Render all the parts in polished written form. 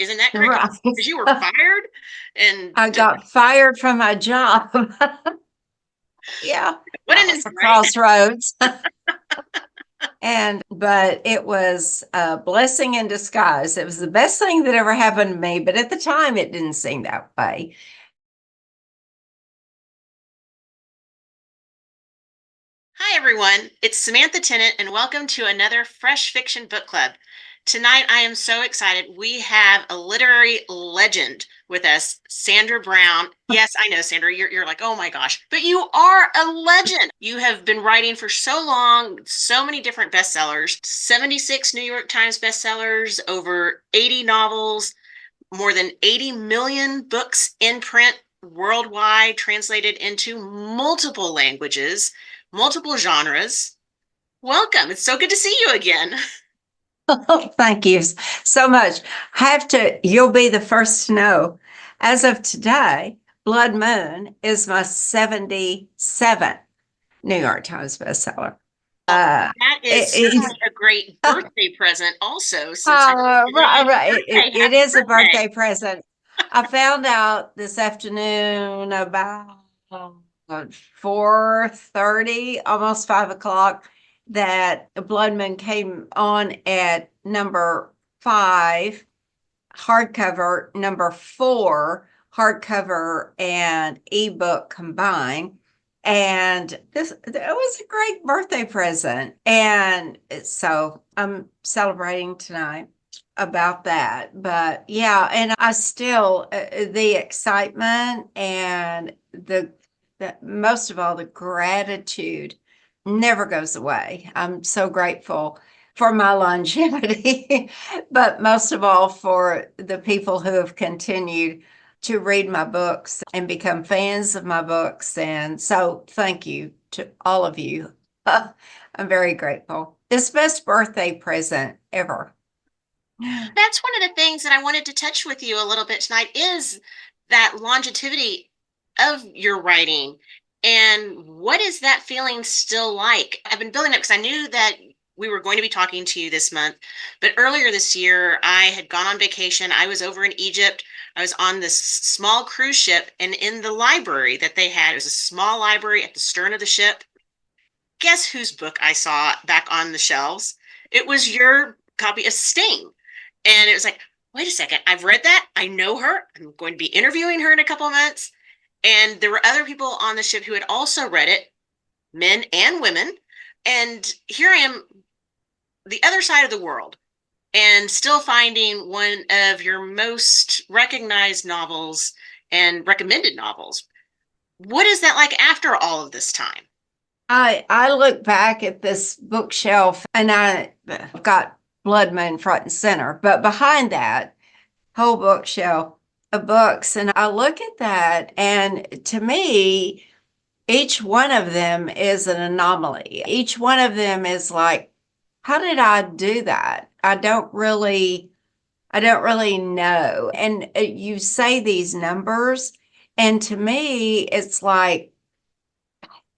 Isn't that correct? Right. Because you were fired and I got fired from my job. Yeah, what that an was a right? crossroads. But it was a blessing in disguise. It was the best thing that ever happened to me, but at the time it didn't seem that way. Hi, everyone. It's Samantha Tennant, and welcome to another Fresh Fiction Book Club. Tonight, I am so excited. We have a literary legend with us, Sandra Brown. Yes, I know, Sandra, you're like, oh my gosh, but you are a legend. You have been writing for so long, so many different bestsellers, 76 New York Times bestsellers, over 80 novels, more than 80 million books in print worldwide, translated into multiple languages, multiple genres. Welcome. It's so good to see you again. Thank you so much. You'll be the first to know. As of today, Blood Moon is my 77th New York Times bestseller. Well, Uh, that it, is it, certainly a great birthday present, also, since I know today right, is your right. birthday. It Happy is a birthday. birthday present. I found out this afternoon about 4:30, almost 5 o'clock, that Blood Moon came on at number 5, hardcover, number 4, hardcover and ebook combined. And it was a great birthday present. And so I'm celebrating tonight about that. But yeah, and I still, the excitement and the most of all, the gratitude never goes away. I'm so grateful for my longevity, but most of all for the people who have continued to read my books and become fans of my books. And so thank you to all of you. I'm very grateful. It's best birthday present ever. That's one of the things that I wanted to touch with you a little bit tonight is that longevity of your writing. And what is that feeling still like? I've been building up because I knew that we were going to be talking to you this month. But earlier this year, I had gone on vacation. I was over in Egypt. I was on this small cruise ship, and in the library that they had, it was a small library at the stern of the ship. Guess whose book I saw back on the shelves? It was your copy of Sting. And it was like, wait a second, I've read that. I know her. I'm going to be interviewing her in a couple of months. And there were other people on the ship who had also read it, men and women. And here I am, the other side of the world, and still finding one of your most recognized novels and recommended novels. What is that like after all of this time? I look back at this bookshelf and I've got Blood Moon front and center, but behind that whole bookshelf of books, and I look at that, and to me, each one of them is an anomaly. Each one of them is like, how did I do that? I don't really know. And you say these numbers, and to me, it's like,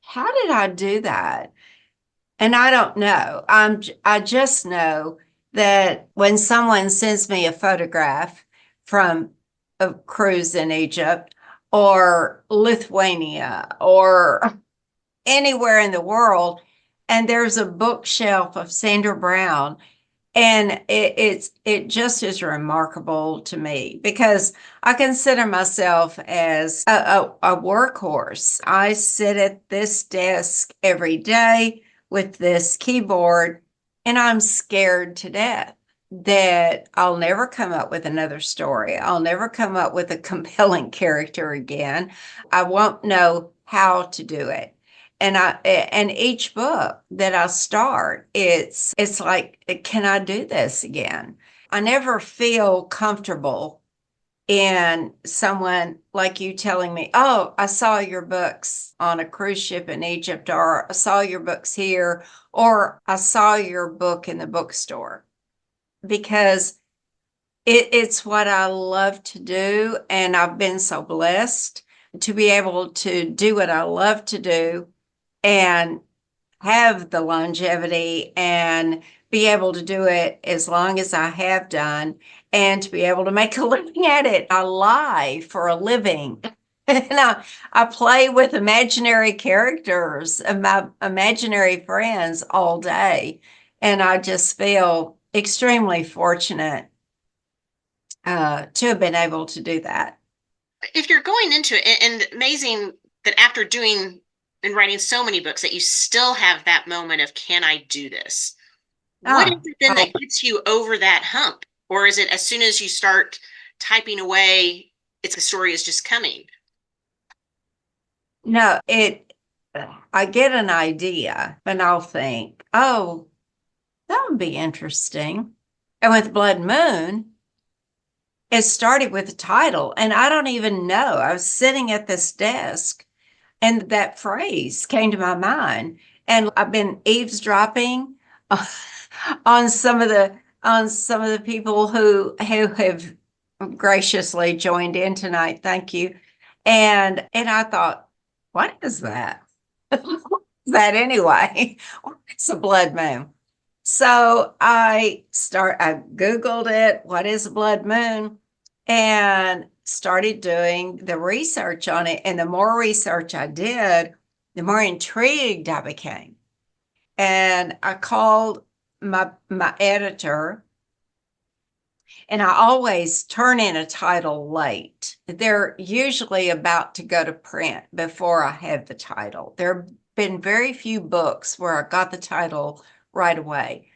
how did I do that? And I don't know. I just know that when someone sends me a photograph from a cruise in Egypt or Lithuania or anywhere in the world, and there's a bookshelf of Sandra Brown, and it just is remarkable to me because I consider myself as a workhorse. I sit at this desk every day with this keyboard, and I'm scared to death that I'll never come up with another story. I'll never come up with a compelling character again. I won't know how to do it. And each book that I start, it's like, can I do this again? I never feel comfortable in someone like you telling me, oh, I saw your books on a cruise ship in Egypt, or I saw your books here, or I saw your book in the bookstore, because it's what I love to do. And I've been so blessed to be able to do what I love to do and have the longevity and be able to do it as long as I have done and to be able to make a living at it. I lie for a living. And I play with imaginary characters and my imaginary friends all day. And I just feel extremely fortunate to have been able to do that. If you're going into it, and amazing that after doing and writing so many books that you still have that moment of, can I do this? What is Oh, it then oh, that gets you over that hump? Or is it as soon as you start typing away, it's the story is just coming? no, I get an idea and I'll think, oh, that would be interesting. And with Blood Moon, it started with the title, and I don't even know. I was sitting at this desk, and that phrase came to my mind. And I've been eavesdropping on some of the people who have graciously joined in tonight. Thank you. And I thought, what is that? That anyway? It's a blood moon. So I Googled it, what is a blood moon? And started doing the research on it. And the more research I did, the more intrigued I became. And I called my editor, and I always turn in a title late. They're usually about to go to print before I have the title. There have been very few books where I got the title right away.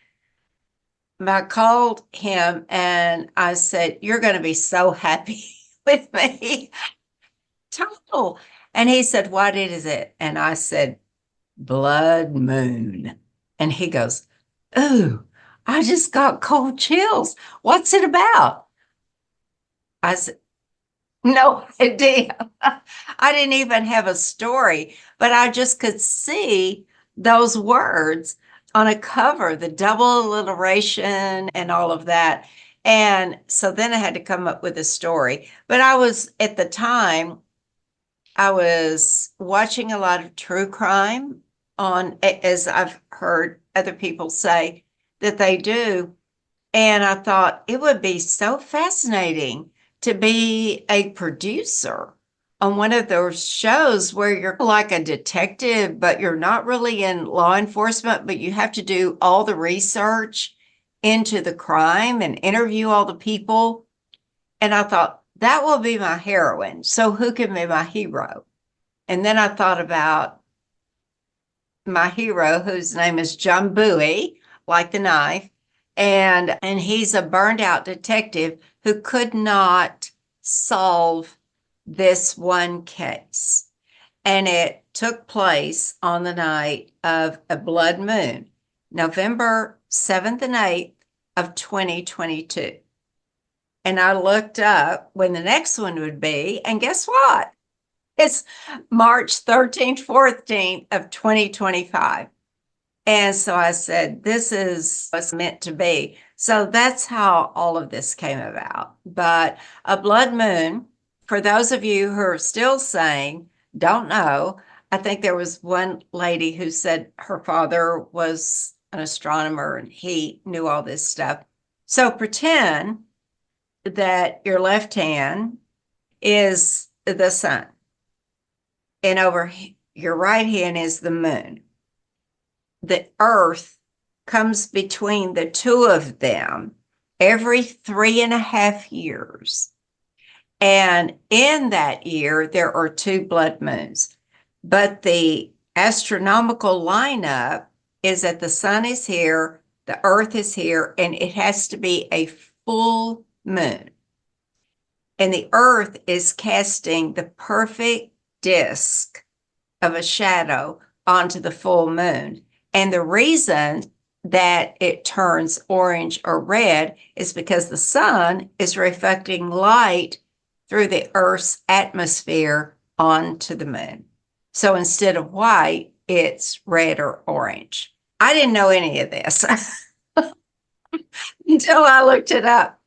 I called him and I said, "You're going to be so happy with me." Title. And he said, "What is it?" And I said, "Blood Moon." And he goes, "Ooh, I just got cold chills. What's it about?" I said, "No idea." I didn't even have a story, but I just could see those words on a cover, the double alliteration and all of that. And so then I had to come up with a story. But I was, at the time, I was watching a lot of true crime on, as I've heard other people say that they do. And I thought it would be so fascinating to be a producer on one of those shows where you're like a detective, but you're not really in law enforcement, but you have to do all the research into the crime and interview all the people. And I thought that will be my heroine. So who can be my hero? And then I thought about my hero, whose name is John Bowie, like the knife, and he's a burned out detective who could not solve this one case. And it took place on the night of a blood moon, November 7th and 8th of 2022. And I looked up when the next one would be, and guess what? It's March 13th, 14th of 2025. And so I said, this is what's meant to be. So that's how all of this came about. But a blood moon, for those of you who are still saying, don't know, I think there was one lady who said her father was an astronomer and he knew all this stuff. So pretend that your left hand is the sun, and over your right hand is the moon. The earth comes between the two of them every 3.5 years. And in that year, there are two blood moons. But the astronomical lineup is that the sun is here, the earth is here, and it has to be a full moon. And the earth is casting the perfect disk of a shadow onto the full moon. And the reason that it turns orange or red is because the sun is reflecting light through the Earth's atmosphere onto the moon. So instead of white, it's red or orange. I didn't know any of this until I looked it up.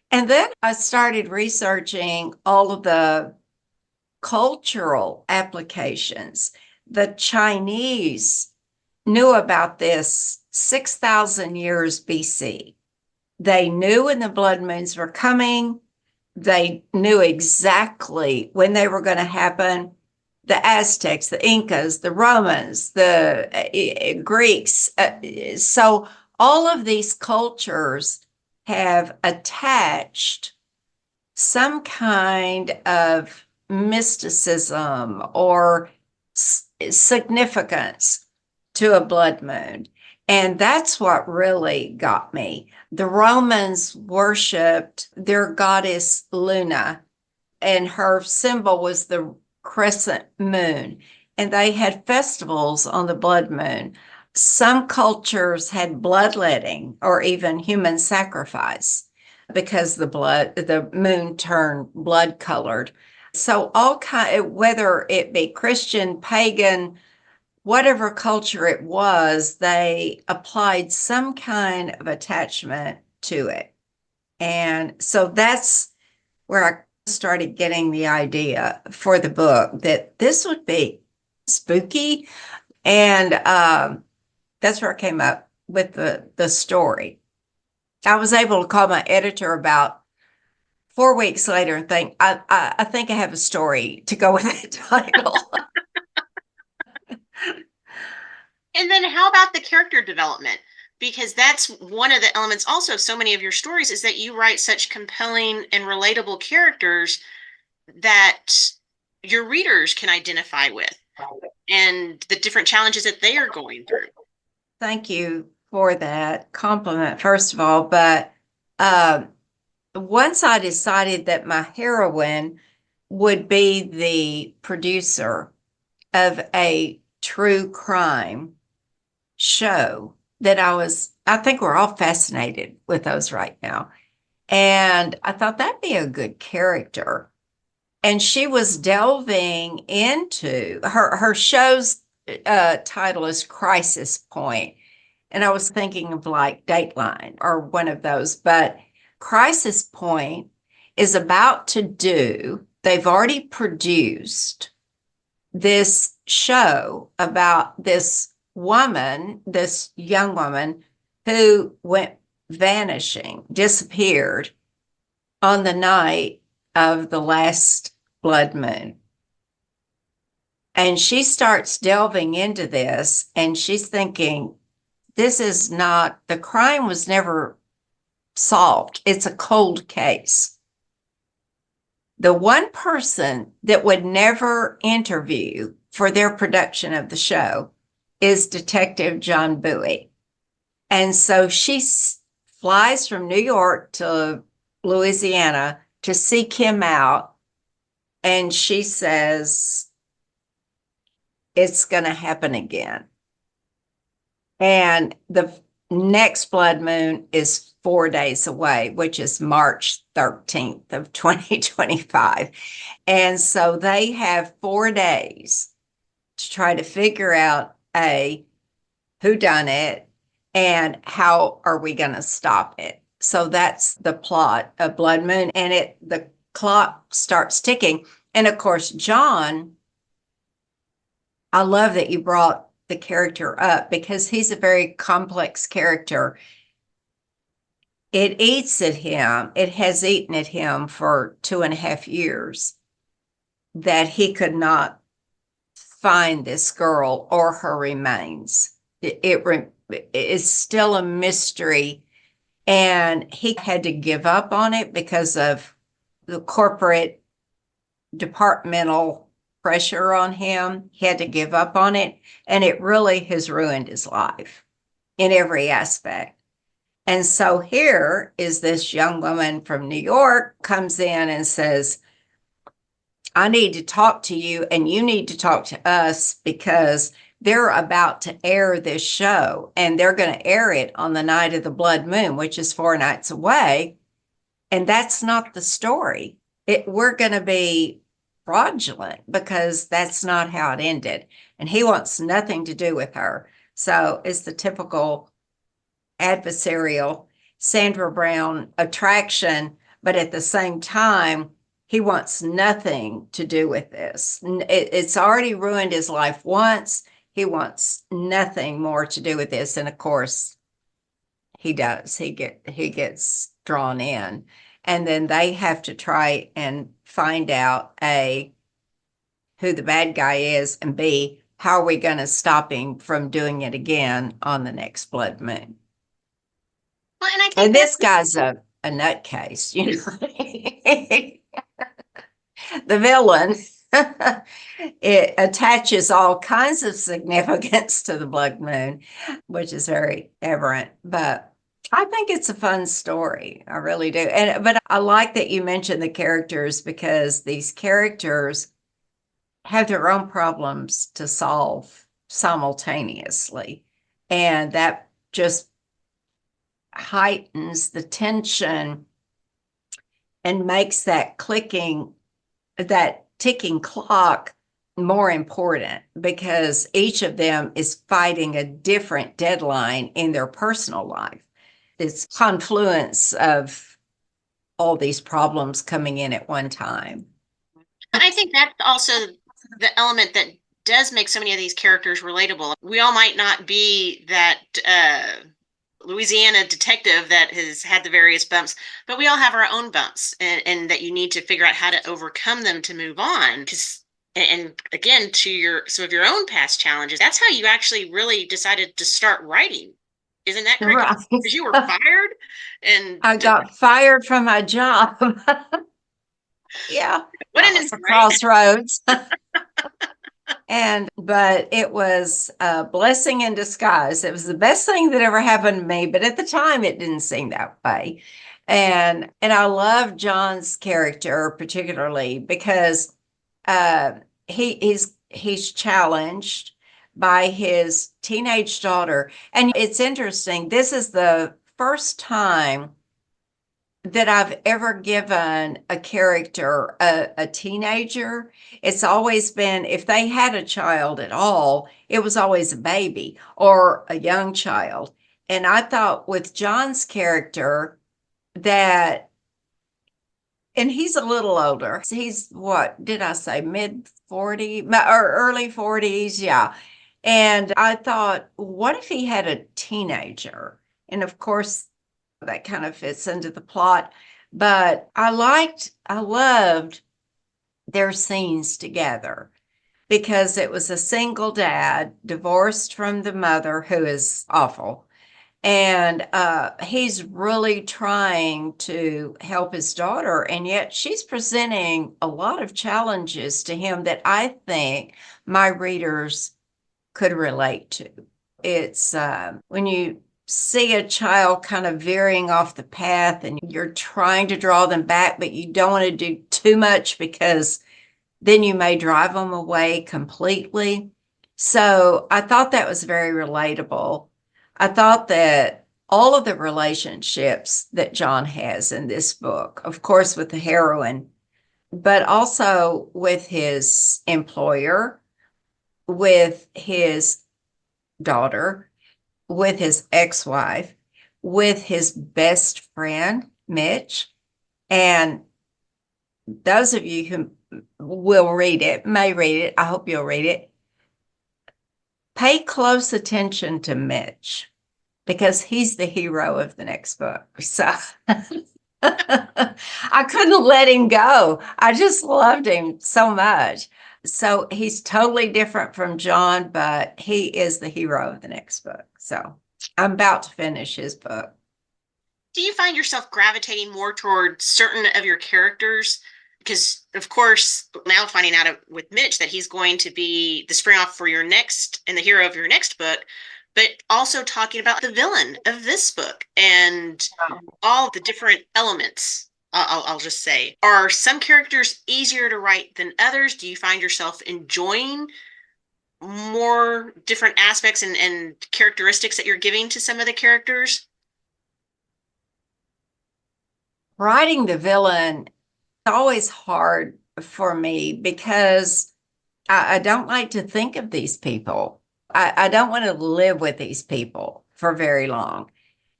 And then I started researching all of the cultural applications. The Chinese knew about this 6,000 years BC. They knew when the blood moons were coming. They knew exactly when they were going to happen. The Aztecs, the Incas, the Romans, the Greeks. So all of these cultures have attached some kind of mysticism or significance to a blood moon. And that's what really got me. The Romans worshiped their goddess Luna, and her symbol was the crescent moon. And they had festivals on the blood moon. Some cultures had bloodletting or even human sacrifice because the moon turned blood colored. So all kind, whether it be Christian, pagan, whatever culture it was, they applied some kind of attachment to it. And so that's where I started getting the idea for the book that this would be spooky. And that's where I came up with the story. I was able to call my editor about 4 weeks later and think, I think I have a story to go with that title. And then how about the character development? Because that's one of the elements also of so many of your stories is that you write such compelling and relatable characters that your readers can identify with and the different challenges that they are going through. Thank you for that compliment, first of all. But once I decided that my heroine would be the producer of a true crime show, that I think we're all fascinated with those right now. And I thought that'd be a good character. And she was delving into her show's title is Crisis Point. And I was thinking of like Dateline or one of those, but Crisis Point is about to do, they've already produced this show about this woman, this young woman who went vanishing, disappeared on the night of the last blood moon. And she starts delving into this and she's thinking, this is not, the crime was never solved. It's a cold case. The one person that would never interview for their production of the show is Detective John Bowie. And so she flies from New York to Louisiana to seek him out. And she says, it's going to happen again. And the next blood moon is 4 days away, which is March 13th of 2025. And so they have 4 days to try to figure out who done it and how are we going to stop it. So that's the plot of Blood Moon, and the clock starts ticking. And of course, John, I love that you brought the character up because he's a very complex character. It eats at him. It has eaten at him for 2.5 years that he could not find this girl or her remains. It is still a mystery. And he had to give up on it because of the corporate departmental pressure on him. He had to give up on it. And it really has ruined his life in every aspect. And so here is this young woman from New York comes in and says, I need to talk to you and you need to talk to us because they're about to air this show and they're going to air it on the night of the blood moon, which is 4 nights away. And that's not the story. We're going to be fraudulent because that's not how it ended. And he wants nothing to do with her. So it's the typical adversarial Sandra Brown attraction, but at the same time, he wants nothing to do with this. It's already ruined his life once. he wants nothing more to do with this. And of course, he does. He gets drawn in. And then they have to try and find out A, who the bad guy is, and B, how are we going to stop him from doing it again on the next blood moon? Well, and I think And that this guy's a nutcase, you know. The villain, it attaches all kinds of significance to the blood moon, which is very aberrant. But I think it's a fun story. I really do. And but I like that you mentioned the characters because these characters have their own problems to solve simultaneously. And that just heightens the tension and makes that clicking, that ticking clock more important because each of them is fighting a different deadline in their personal life. It's confluence of all these problems coming in at one time. I think that's also the element that does make so many of these characters relatable. We all might not be that Louisiana detective that has had the various bumps, but we all have our own bumps, and that you need to figure out how to overcome them to move on. Because, and again, to your some of your own past challenges, that's how you actually really decided to start writing. Isn't that correct? Right. Because you were fired, and I got fired from my job. Yeah, what that an was a right? crossroads. But it was a blessing in disguise. It was the best thing that ever happened to me, but at the time it didn't seem that way. And I love John's character particularly because uh he's challenged by his teenage daughter. And it's interesting, this is the first time that I've ever given a character a teenager. It's always been, if they had a child at all, it was always a baby or a young child. And I thought with John's character that, and he's a little older. He's what did I say, mid 40 or early 40s? Yeah. And I thought, what if he had a teenager? And of course, that kind of fits into the plot. But I loved their scenes together because it was a single dad divorced from the mother who is awful. And he's really trying to help his daughter. And yet she's presenting a lot of challenges to him that I think my readers could relate to. It's when you see a child kind of veering off the path and you're trying to draw them back, but you don't want to do too much because then you may drive them away completely. So I thought that was very relatable. I thought that all of the relationships that John has in this book, of course, with the heroine, but also with his employer, with his daughter, with his ex-wife, with his best friend, Mitch. And those of you who will read it, may read it, I hope you'll read it, pay close attention to Mitch because he's the hero of the next book. So I couldn't let him go. I just loved him so much. So he's totally different from John, but he is the hero of the next book. So I'm about to finish his book. Do you find yourself gravitating more toward certain of your characters? Because, of course, now finding out with Mitch that he's going to be the spring off for your next and the hero of your next book, but also talking about the villain of this book and all the different elements. I'll just say, are some characters easier to write than others? Do you find yourself enjoying more different aspects and characteristics that you're giving to some of the characters? Writing the villain is always hard for me because I don't like to think of these people. I don't want to live with these people for very long.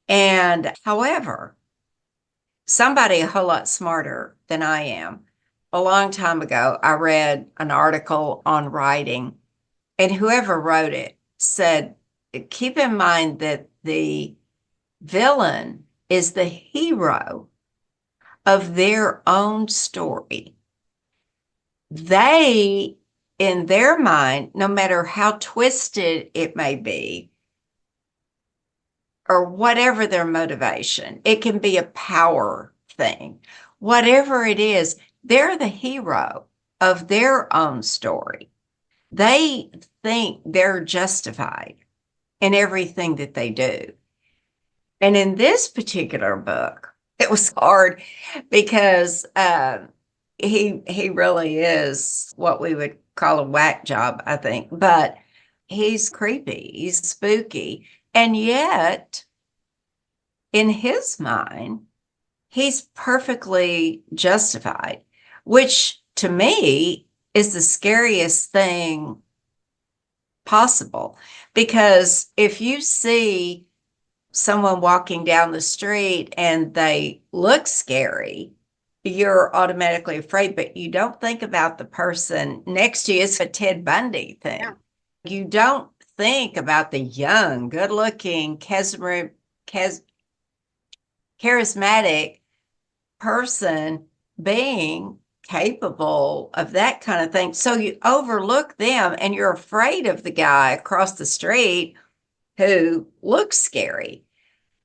And however, somebody a whole lot smarter than I am, a long time ago, I read an article on writing, and whoever wrote it said, keep in mind that the villain is the hero of their own story. They, in their mind, no matter how twisted it may be, or whatever their motivation, it can be a power thing. Whatever it is, they're the hero of their own story. They think they're justified in everything that they do. And in this particular book, it was hard because he really is what we would call a whack job, I think. But he's creepy, he's spooky, and yet in his mind, he's perfectly justified, which to me is the scariest thing possible. Because if you see someone walking down the street and they look scary, you're automatically afraid, but you don't think about the person next to you. It's a Ted Bundy thing. Yeah. You don't think about the young, good looking, charismatic person being capable of that kind of thing. So you overlook them and you're afraid of the guy across the street who looks scary.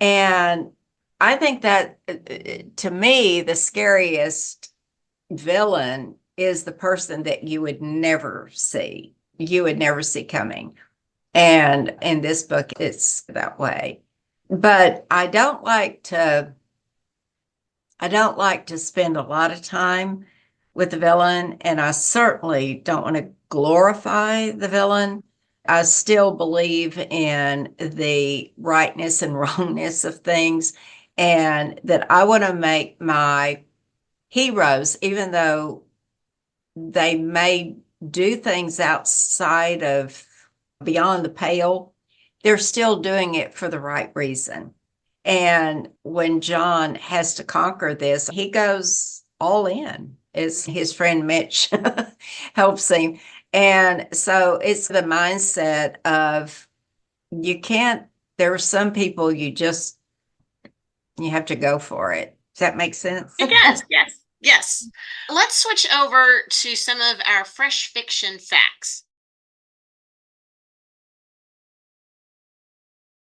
And I think that to me, the scariest villain is the person that you would never see, coming. And in this book, it's that way. But I don't like to spend a lot of time with the villain, and I certainly don't want to glorify the villain. I still believe in the rightness and wrongness of things, and that I want to make my heroes, even though they may do things outside of beyond the pale, they're still doing it for the right reason. And when John has to conquer this, he goes all in, as his friend Mitch helps him. And so it's the mindset of you can't, there are some people you have to go for it. Does that make sense? It does. Yes. Yes. Let's switch over to some of our fresh fiction facts.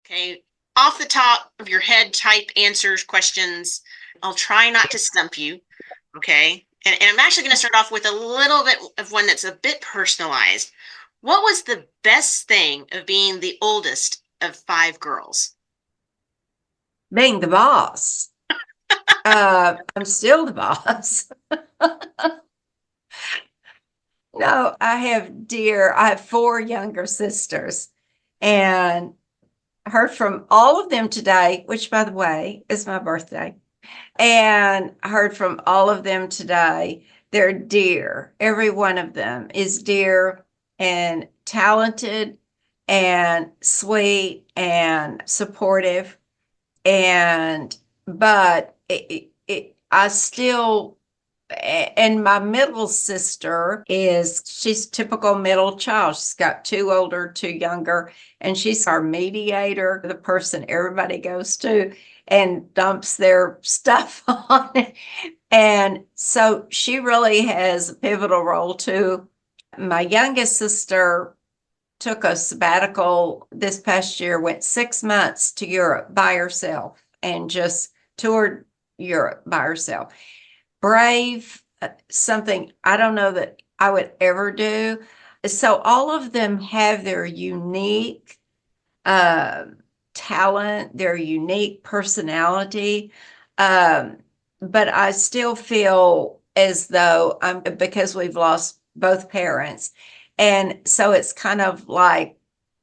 Okay. Off the top of your head type answers, questions. I'll try not to stump you. Okay. And I'm actually going to start off with a little bit of one that's a bit personalized. What was the best thing of being the oldest of 5 girls? Being the boss. I'm still the boss. No, I have 4 younger sisters, and I heard from all of them today, which by the way is my birthday. And I heard from all of them today. They're dear. Every one of them is dear and talented and sweet and supportive. But I still, and my middle sister she's typical middle child. She's got 2 older, 2 younger, and she's our mediator, the person everybody goes to and dumps their stuff on. And so she really has a pivotal role too. My youngest sister took a sabbatical this past year, went 6 months to Europe by herself and just toured Europe by herself. Brave, something I don't know that I would ever do. So all of them have their unique talent, their unique personality. But I still feel as though because we've lost both parents. And so it's kind of like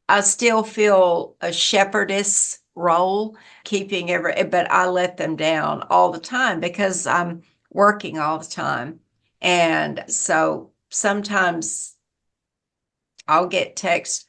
I still feel a shepherdess role, but I let them down all the time because I'm working all the time. And so sometimes I'll get text,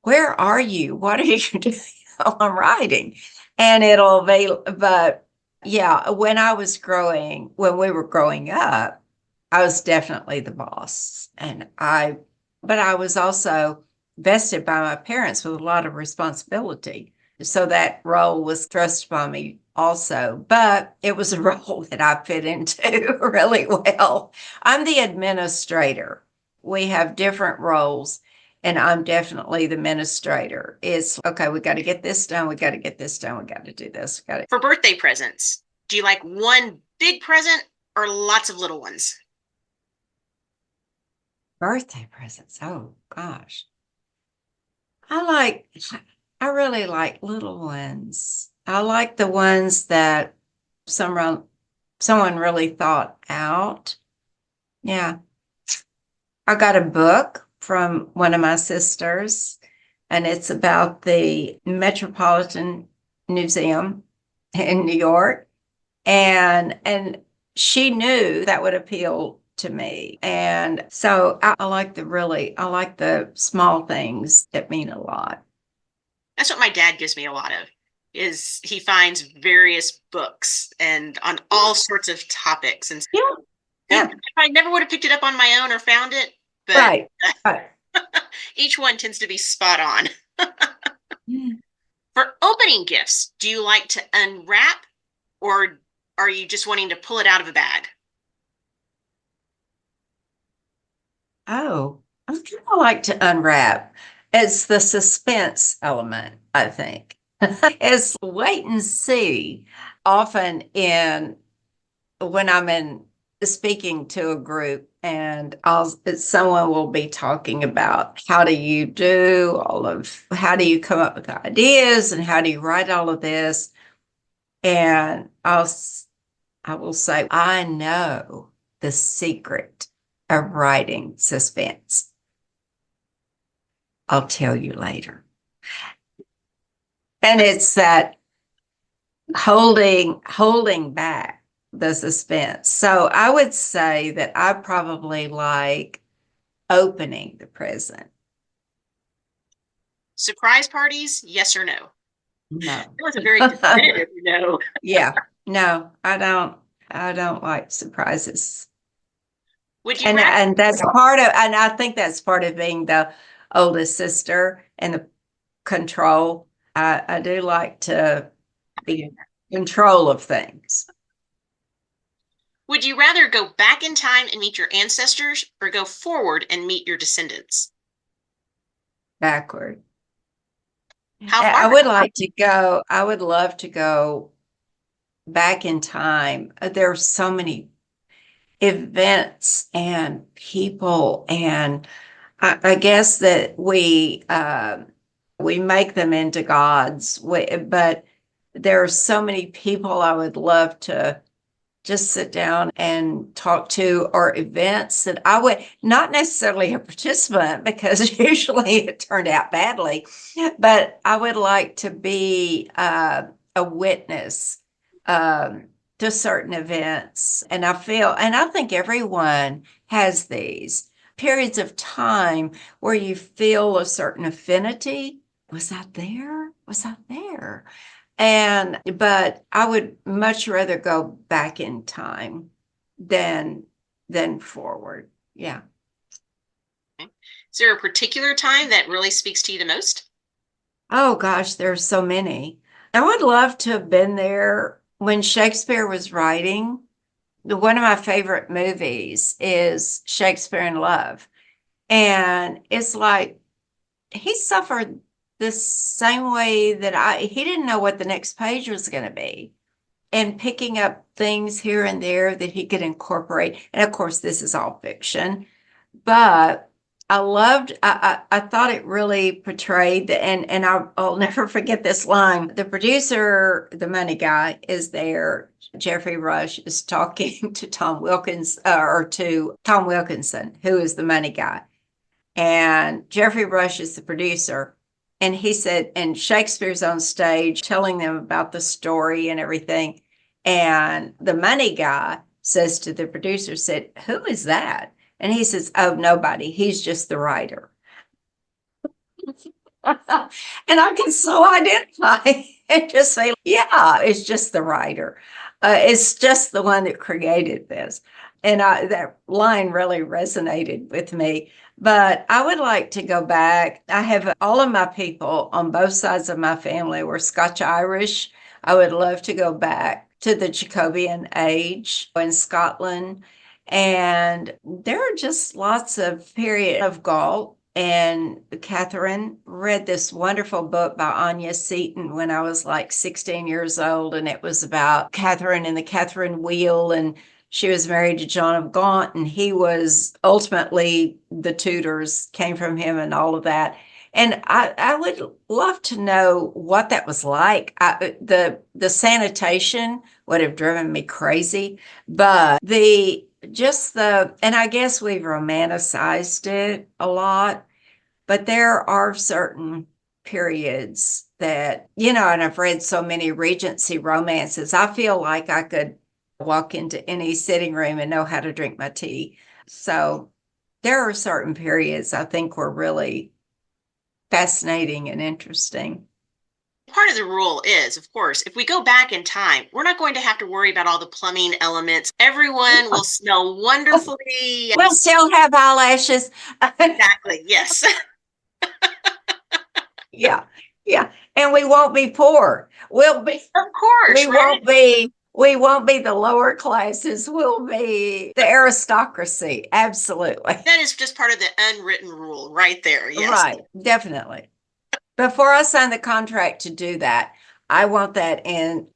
where are you? What are you doing? I'm writing. And it'll be, but yeah, when we were growing up, I was definitely the boss. And I but I was also vested by my parents with a lot of responsibility. So that role was thrust upon me also, but it was a role that I fit into really well. I'm the administrator. We have different roles, and I'm definitely the administrator. It's okay, we got to get this done, we got to get this done, we got to do this, we got to. For birthday presents, do you like one big present or lots of little ones? Birthday presents. Oh gosh. I like, I really like little ones. I like the ones that someone really thought out. Yeah. I got a book from one of my sisters, and it's about the Metropolitan Museum in New York. And she knew that would appeal to me. And so I like the small things that mean a lot. That's what my dad gives me a lot of. Is he finds various books and on all sorts of topics, and Yeah. Yeah. I never would have picked it up on my own or found it, but Right. Right. each one tends to be spot on. Yeah. For opening gifts, do you like to unwrap or are you just wanting to pull it out of a bag? Oh, I kind of like to unwrap. It's the suspense element, I think. It's wait and see. Often in when I'm in speaking to a group and someone will be talking about how do you come up with ideas and how do you write all of this? And I will say, I know the secret of writing suspense. I'll tell you later. And it's that holding back the suspense. So I would say that I probably like opening the present. Surprise parties, yes or no? No. It was a very definitive no. Yeah. No, I don't like surprises. Would you And rather and I think that's part of being the oldest sister and the control. I do like to be in control of things. go back in time and meet your ancestors or go forward and meet your descendants? Backward. How far? I would love to go back in time. There are so many events and people, and I guess that we make them into gods. But there are so many people I would love to just sit down and talk to, or events that I would not necessarily a participant because usually it turned out badly, but I would like to be a witness to certain events. And I think everyone has these periods of time where you feel a certain affinity. Was that there? Was that there? But I would much rather go back in time than forward. Yeah. Is there a particular time that really speaks to you the most? Oh gosh, there's so many. I would love to have been there when Shakespeare was writing. One of my favorite movies is Shakespeare in Love. And it's like he suffered the same way that he didn't know what the next page was going to be. And picking up things here and there that he could incorporate. And of course, this is all fiction, but I thought it really portrayed and I'll never forget this line. The producer, the money guy, is there. Jeffrey Rush is talking to Tom Wilkins or to Tom Wilkinson, who is the money guy. And Jeffrey Rush is the producer. And he said, and Shakespeare's on stage telling them about the story and everything. And the money guy says to the producer, said, "Who is that?" And he says, "Oh, nobody. He's just the writer." And I can so identify and just say, yeah, it's just the writer. It's just the one that created this. And that line really resonated with me. But I would like to go back. I have all of my people on both sides of my family were Scotch Irish. I would love to go back to the Jacobean age in Scotland. And there are just lots of period of Gaul. And Catherine read this wonderful book by Anya Seton when I was like 16 years old. And it was about Catherine and the Catherine wheel. And she was married to John of Gaunt, and he was ultimately the Tudors came from him and all of that. And I would love to know what that was like. The sanitation would have driven me crazy, but and I guess we've romanticized it a lot, but there are certain periods that, and I've read so many Regency romances. I feel like I could walk into any sitting room and know how to drink my tea. So there are certain periods I think were really fascinating and interesting. Part of the rule is, of course, if we go back in time, we're not going to have to worry about all the plumbing elements. Everyone will smell wonderfully. We'll still have eyelashes. Exactly. Yes. Yeah. Yeah. And we won't be poor. Of course, We right? won't be the lower classes. We'll be the aristocracy. Absolutely. That is just part of the unwritten rule right there. Yes. Right. Definitely. Before I sign the contract to do that, I want that in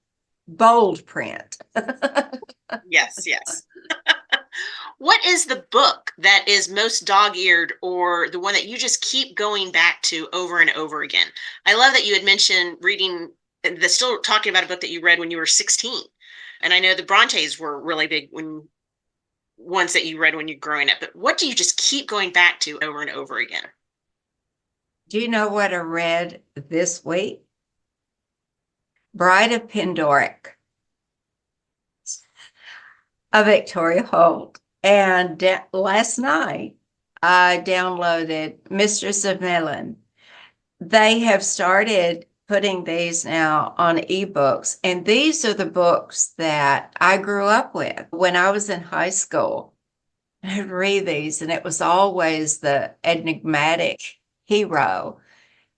bold print. Yes. Yes. What is the book that is most dog-eared or the one that you just keep going back to over and over again? I love that you had mentioned reading still talking about a book that you read when you were 16. And I know the Brontes were really big when ones that you read when you're growing up, but what do you just keep going back to over and over again? Do you know what I read this week? Bride of Pindoric of Victoria Holt. And last night, I downloaded Mistress of Melon. They have started putting these now on ebooks, and these are the books that I grew up with when I was in high school. I'd read these, and it was always the enigmatic hero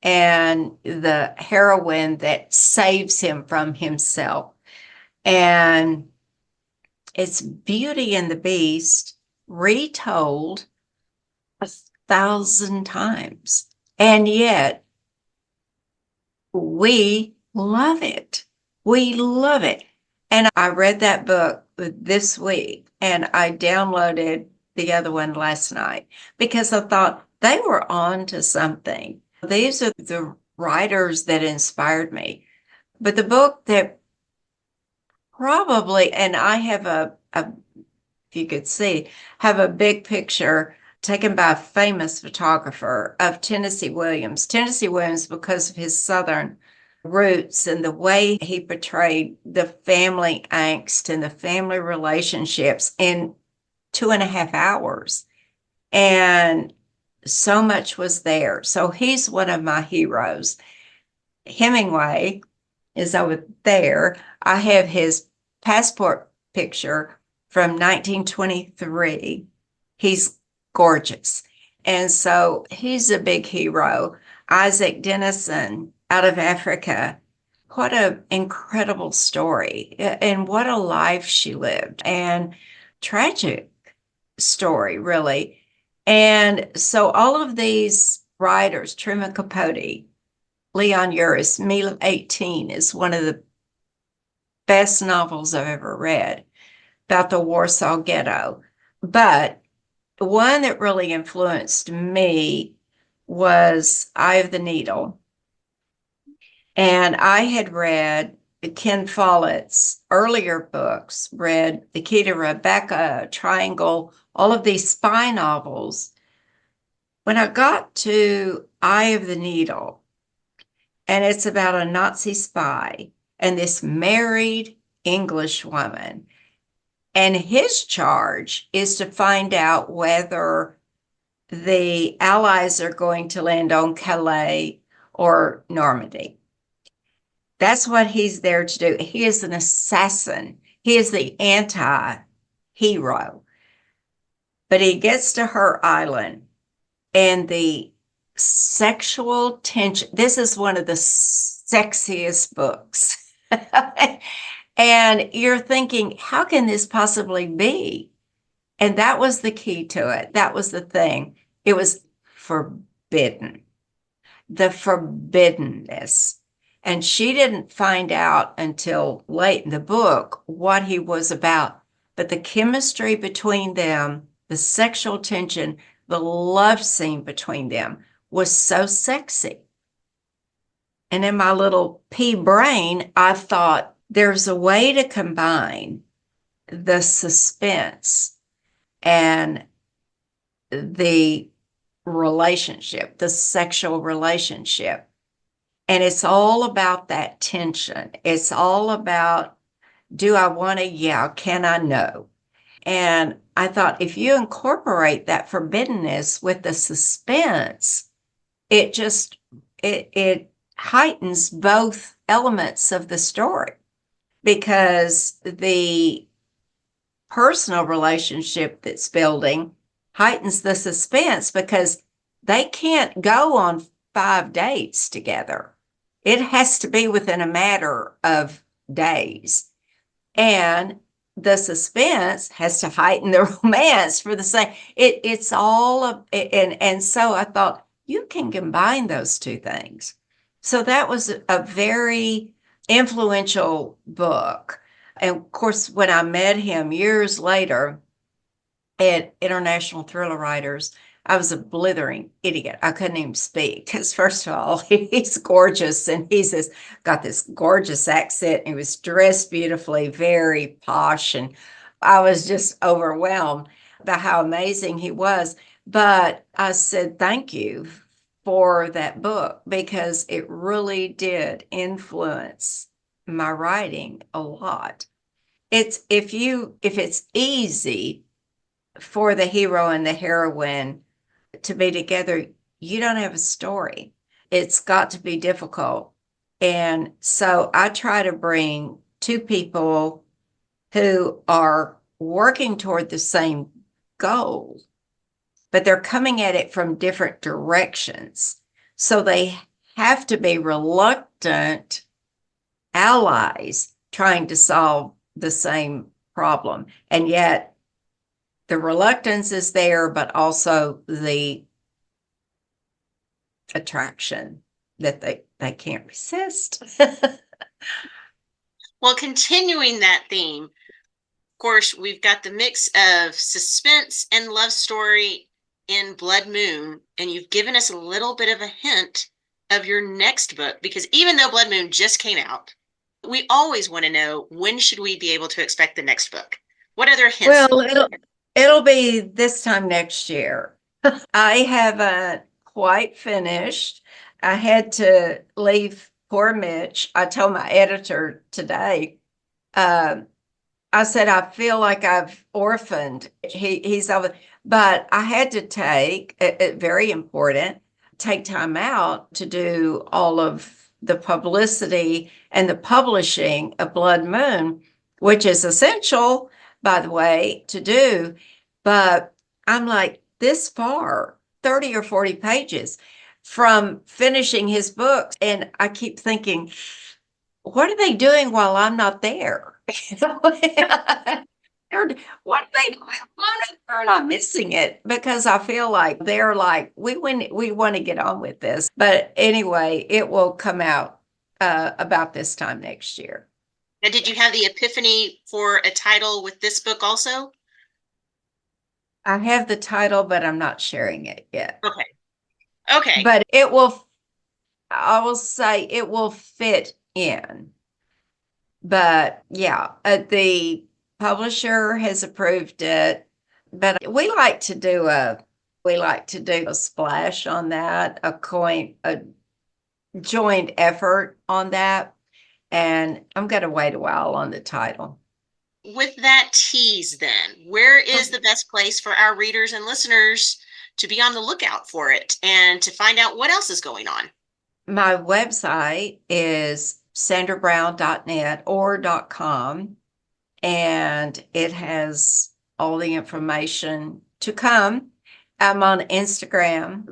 and the heroine that saves him from himself. And it's Beauty and the Beast retold 1,000 times. And yet we love it. We love it. And I read that book this week and I downloaded the other one last night because I thought they were on to something. These are the writers that inspired me. But the book that probably, and I have if you could see, have a big picture taken by a famous photographer of Tennessee Williams. Tennessee Williams, because of his Southern roots and the way he portrayed the family angst and the family relationships in 2.5 hours. And so much was there. So he's one of my heroes. Hemingway is over there. I have his passport picture from 1923. He's gorgeous. And so he's a big hero. Isaac Denison out of Africa. What an incredible story. And what a life she lived. And tragic story, really. And so all of these writers, Truman Capote, Leon Uris, Me 18 is one of the best novels I've ever read about the Warsaw Ghetto. But the one that really influenced me was Eye of the Needle. And I had read Ken Follett's earlier books, read The Key to Rebecca, Triangle, all of these spy novels. When I got to Eye of the Needle, and it's about a Nazi spy and this married English woman. And his charge is to find out whether the Allies are going to land on Calais or Normandy. That's what he's there to do. He is an assassin. He is the anti-hero. But he gets to her island and the sexual tension. This is one of the sexiest books. And you're thinking, how can this possibly be? And that was the key to it. That was the thing. It was forbidden, the forbiddenness. And she didn't find out until late in the book what he was about. But the chemistry between them, the sexual tension, the love scene between them was so sexy. And in my little pea brain, I thought there's a way to combine the suspense and the relationship, the sexual relationship. And it's all about that tension. It's all about, do I want to? Yeah. Can I? No. And I thought if you incorporate that forbiddenness with the suspense, it just, it heightens both elements of the story because the personal relationship that's building heightens the suspense because they can't go on 5 dates together. It has to be within a matter of days. And the suspense has to heighten the romance for the same. It's all and so I thought you can combine those two things. So that was a very influential book. And of course, when I met him years later at International Thriller Writers, I was a blithering idiot. I couldn't even speak because, first of all, he's gorgeous and he's got this gorgeous accent. He was dressed beautifully, very posh, and I was just overwhelmed by how amazing he was. But I said, thank you for that book because it really did influence my writing a lot. It's if it's easy for the hero and the heroine to be together, you don't have a story. It's got to be difficult. And so I try to bring two people who are working toward the same goal, but they're coming at it from different directions. So they have to be reluctant allies trying to solve the same problem. And yet the reluctance is there, but also the attraction that they can't resist. Well, continuing that theme, of course, we've got the mix of suspense and love story in Blood Moon, and you've given us a little bit of a hint of your next book, because even though Blood Moon just came out, we always want to know, when should we be able to expect the next book? What other hints? Well, it'll be this time next year. I haven't quite finished. I had to leave poor Mitch. I told my editor today, I said, I feel like I've orphaned. He's over, but I had to take it, very important, take time out to do all of the publicity and the publishing of Blood Moon, which is essential, by the way, to do. But I'm like this far, 30 or 40 pages from finishing his books. And I keep thinking, what are they doing while I'm not there? What are they doing? They're not missing it because I feel like they're like, we want to get on with this. But anyway, it will come out about this time next year. And did you have the epiphany for a title with this book also? I have the title, but I'm not sharing it yet. Okay. Okay. But I will say it will fit in. But yeah, the publisher has approved it. But we like to do a splash on that, a joint effort on that. And I'm going to wait a while on the title. With that tease, then, where is the best place for our readers and listeners to be on the lookout for it and to find out what else is going on? My website is sandrabrown.net or .com, and it has all the information to come. I'm on Instagram,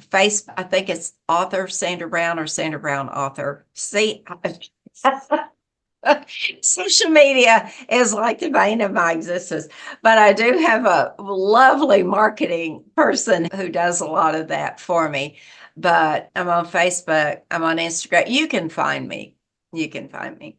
Facebook. I think it's author Sandra Brown or Sandra Brown author. See, social media is like the bane of my existence, but I do have a lovely marketing person who does a lot of that for me. But I'm on Facebook, I'm on Instagram. You can find me. You can find me.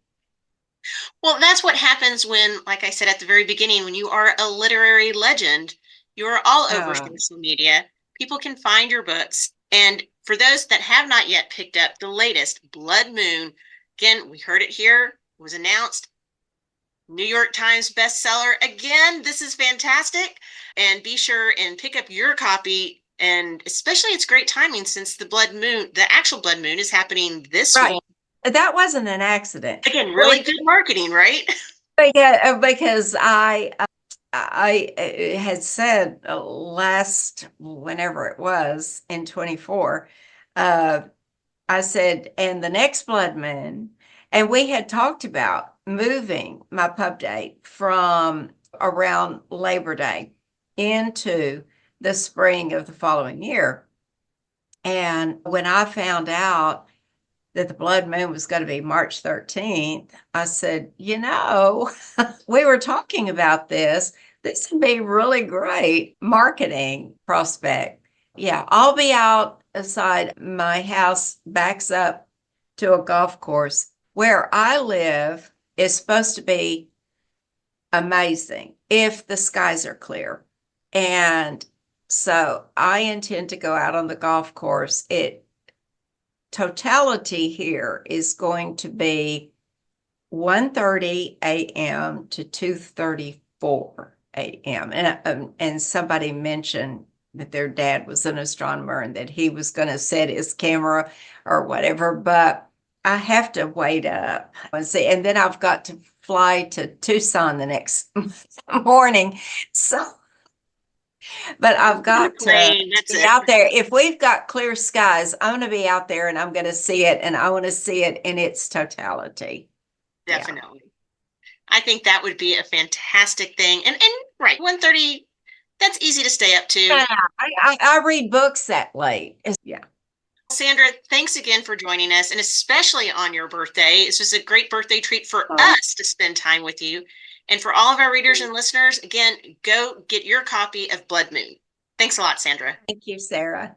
Well, that's what happens when, like I said at the very beginning, when you are a literary legend, you are all over Uh, social media. People can find your books. And for those that have not yet picked up the latest Blood Moon, again, we heard it here, was announced, New York Times bestseller. Again, this is fantastic. And be sure and pick up your copy. And especially it's great timing since the actual Blood Moon is happening this right. week. That wasn't an accident. Again, really good marketing, right? Yeah, because I had said last whenever it was in 24, uh, I said, and the next blood moon, and we had talked about moving my pub date from around Labor Day into the spring of the following year. And when I found out that the blood moon was going to be March 13th, I said, we were talking about this. This would be really great marketing prospect. Yeah, I'll be outside. My house backs up to a golf course. Where I live is supposed to be amazing if the skies are clear. And so I intend to go out on the golf course. It totality here is going to be 1:30 a.m. to 2:34 a.m. And somebody mentioned that their dad was an astronomer and that he was going to set his camera or whatever, but I have to wait up and see. And then I've got to fly to Tucson the next morning. So but I've got to Plane, that's be it. out there. If we've got clear skies, I'm going to be out there and I'm going to see it, and I want to see it in its totality. Yeah. Definitely. I think that would be a fantastic thing. And right, 1:30, that's easy to stay up to. Yeah, I read books that late. Yeah. Sandra, thanks again for joining us, and especially on your birthday. It's just a great birthday treat for Oh, us to spend time with you. And for all of our readers and listeners, again, go get your copy of Blood Moon. Thanks a lot, Sandra. thank you, Sarah.